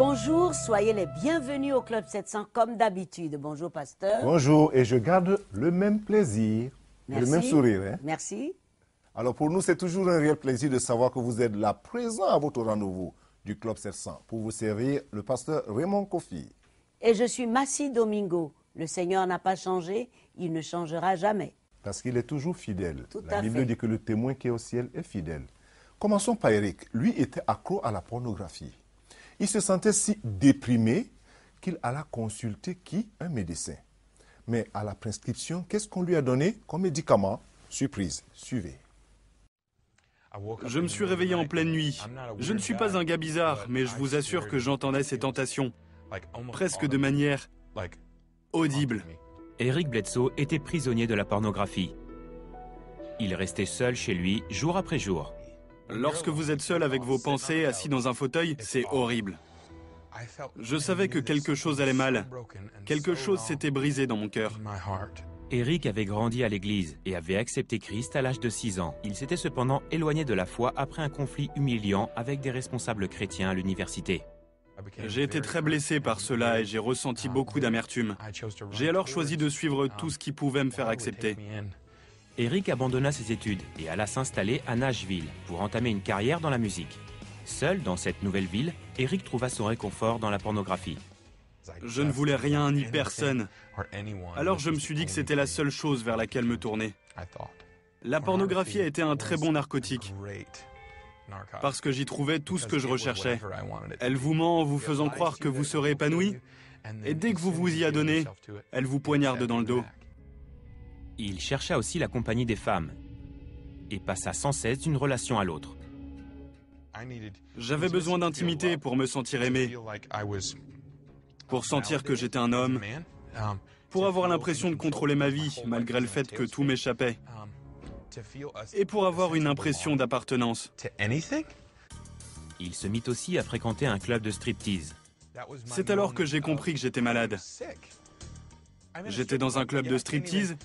Bonjour, soyez les bienvenus au Club 700 comme d'habitude. Bonjour, pasteur. Bonjour, et je garde le même plaisir, et le même sourire. Hein? Merci. Alors pour nous, c'est toujours un réel plaisir de savoir que vous êtes là, présent à votre rendez-vous du Club 700 pour vous servir le pasteur Raymond Kofi. Et je suis Massi Domingo. Le Seigneur n'a pas changé, il ne changera jamais. Parce qu'il est toujours fidèle. Tout La à Bible fait. dit que le témoin qui est au ciel est fidèle. Commençons par Eric. Lui était accro à la pornographie. Il se sentait si déprimé qu'il alla consulter qui? Un médecin. Mais à la prescription, qu'est-ce qu'on lui a donné comme médicament? Surprise, suivez. Je me suis réveillé en pleine nuit. Je ne suis pas un gars bizarre, mais je vous assure que j'entendais ces tentations, presque de manière audible. Eric Bledsoe était prisonnier de la pornographie. Il restait seul chez lui jour après jour. Lorsque vous êtes seul avec vos pensées, assis dans un fauteuil, c'est horrible. Je savais que quelque chose allait mal. Quelque chose s'était brisé dans mon cœur. Eric avait grandi à l'église et avait accepté Christ à l'âge de 6 ans. Il s'était cependant éloigné de la foi après un conflit humiliant avec des responsables chrétiens à l'université. J'ai été très blessé par cela et j'ai ressenti beaucoup d'amertume. J'ai alors choisi de suivre tout ce qui pouvait me faire accepter. Eric abandonna ses études et alla s'installer à Nashville pour entamer une carrière dans la musique. Seul dans cette nouvelle ville, Eric trouva son réconfort dans la pornographie. Je ne voulais rien ni personne. Alors je me suis dit que c'était la seule chose vers laquelle me tourner. La pornographie a été un très bon narcotique, parce que j'y trouvais tout ce que je recherchais. Elle vous ment en vous faisant croire que vous serez épanoui, et dès que vous vous y adonnez, elle vous poignarde dans le dos. Il chercha aussi la compagnie des femmes et passa sans cesse d'une relation à l'autre. J'avais besoin d'intimité pour me sentir aimé, pour sentir que j'étais un homme, pour avoir l'impression de contrôler ma vie malgré le fait que tout m'échappait, et pour avoir une impression d'appartenance. Il se mit aussi à fréquenter un club de striptease. C'est alors que j'ai compris que j'étais malade. J'étais dans un club de striptease,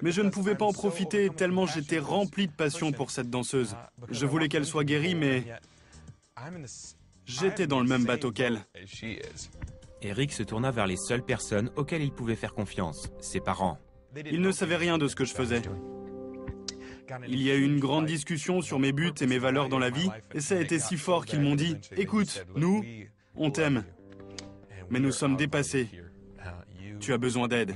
mais je ne pouvais pas en profiter tellement j'étais rempli de passion pour cette danseuse. Je voulais qu'elle soit guérie, mais j'étais dans le même bateau qu'elle. Eric se tourna vers les seules personnes auxquelles il pouvait faire confiance, ses parents. Ils ne savaient rien de ce que je faisais. Il y a eu une grande discussion sur mes buts et mes valeurs dans la vie, et ça a été si fort qu'ils m'ont dit « Écoute, nous, on t'aime, mais nous sommes dépassés. Tu as besoin d'aide. »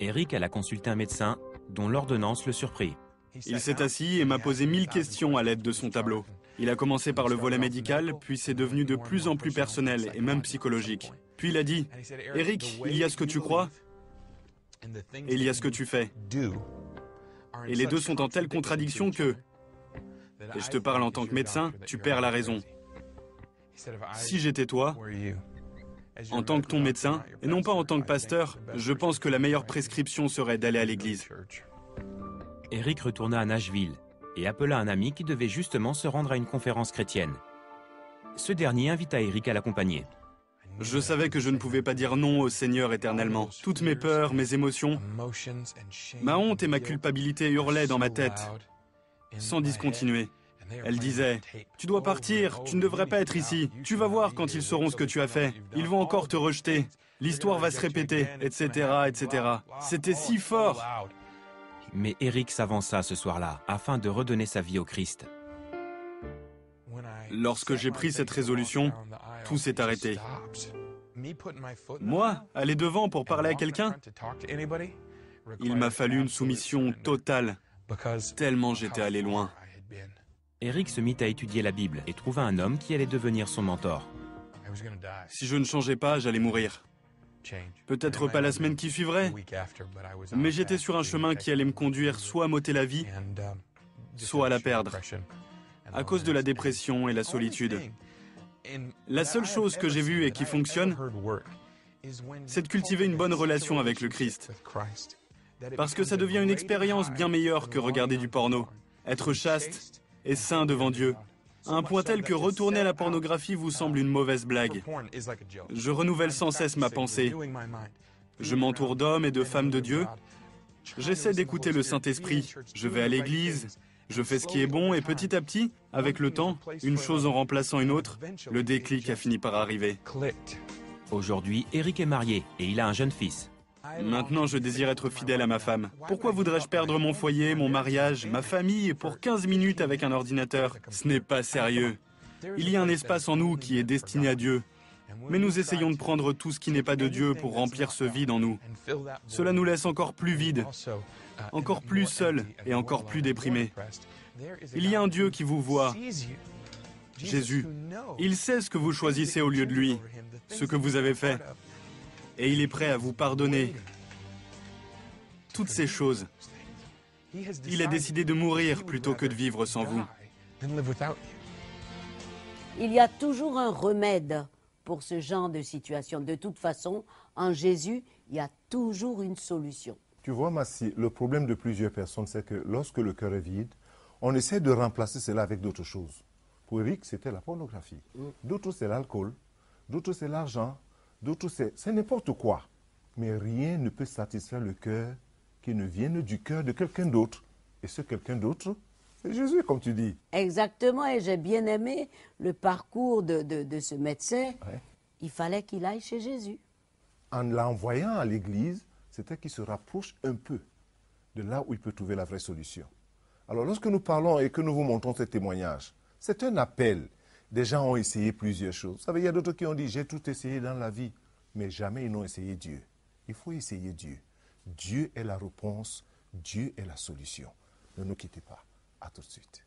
Eric alla consulter un médecin dont l'ordonnance le surprit. Il s'est assis et m'a posé 1000 questions à l'aide de son tableau. Il a commencé par le volet médical, puis c'est devenu de plus en plus personnel et même psychologique. Puis il a dit « Eric, il y a ce que tu crois et il y a ce que tu fais. Et les deux sont en telle contradiction que, et je te parle en tant que médecin, tu perds la raison. Si j'étais toi, en tant que ton médecin, et non pas en tant que pasteur, je pense que la meilleure prescription serait d'aller à l'église. » Eric retourna à Nashville et appela un ami qui devait justement se rendre à une conférence chrétienne. Ce dernier invita Eric à l'accompagner. Je savais que je ne pouvais pas dire non au Seigneur éternellement. Toutes mes peurs, mes émotions, ma honte et ma culpabilité hurlaient dans ma tête, sans discontinuer. Elle disait « Tu dois partir, tu ne devrais pas être ici. Tu vas voir quand ils sauront ce que tu as fait. Ils vont encore te rejeter. L'histoire va se répéter, etc., etc. » C'était si fort. Mais Eric s'avança ce soir-là afin de redonner sa vie au Christ. Lorsque j'ai pris cette résolution, tout s'est arrêté. Moi, aller devant pour parler à quelqu'un, il m'a fallu une soumission totale, tellement j'étais allé loin. Eric se mit à étudier la Bible et trouva un homme qui allait devenir son mentor. Si je ne changeais pas, j'allais mourir. Peut-être pas la semaine qui suivrait, mais j'étais sur un chemin qui allait me conduire soit à m'ôter la vie, soit à la perdre, à cause de la dépression et la solitude. La seule chose que j'ai vue et qui fonctionne, c'est de cultiver une bonne relation avec le Christ. Parce que ça devient une expérience bien meilleure que regarder du porno. Être chaste et saint devant Dieu, à un point tel que retourner à la pornographie vous semble une mauvaise blague. Je renouvelle sans cesse ma pensée. Je m'entoure d'hommes et de femmes de Dieu. J'essaie d'écouter le Saint-Esprit. Je vais à l'église Je fais ce qui est bon et petit à petit, avec le temps, une chose en remplaçant une autre, le déclic a fini par arriver. Aujourd'hui, Eric est marié et il a un jeune fils. Maintenant, je désire être fidèle à ma femme. Pourquoi voudrais-je perdre mon foyer, mon mariage, ma famille pour 15 minutes avec un ordinateur? Ce n'est pas sérieux. Il y a un espace en nous qui est destiné à Dieu. Mais nous essayons de prendre tout ce qui n'est pas de Dieu pour remplir ce vide en nous. Cela nous laisse encore plus vides, encore plus seuls et encore plus déprimés. Il y a un Dieu qui vous voit, Jésus. Il sait ce que vous choisissez au lieu de lui, ce que vous avez fait. Et il est prêt à vous pardonner toutes ces choses. Il a décidé de mourir plutôt que de vivre sans vous. Il y a toujours un remède pour ce genre de situation. De toute façon, en Jésus, il y a toujours une solution. Tu vois, Massi, le problème de plusieurs personnes, c'est que lorsque le cœur est vide, on essaie de remplacer cela avec d'autres choses. Pour Eric, c'était la pornographie. D'autres, c'est l'alcool. D'autres, c'est l'argent. D'autres, c'est n'importe quoi. Mais rien ne peut satisfaire le cœur qui ne vienne du cœur de quelqu'un d'autre. Et ce quelqu'un d'autre, c'est Jésus, comme tu dis. Exactement, et j'ai bien aimé le parcours de ce médecin. Ouais. Il fallait qu'il aille chez Jésus. En l'envoyant à l'église, c'était qu'il se rapproche un peu de là où il peut trouver la vraie solution. Alors, lorsque nous parlons et que nous vous montrons ce témoignage, c'est un appel. Des gens ont essayé plusieurs choses. Vous savez, il y a d'autres qui ont dit, j'ai tout essayé dans la vie, mais jamais ils n'ont essayé Dieu. Il faut essayer Dieu. Dieu est la réponse, Dieu est la solution. Ne nous quittez pas. À tout de suite.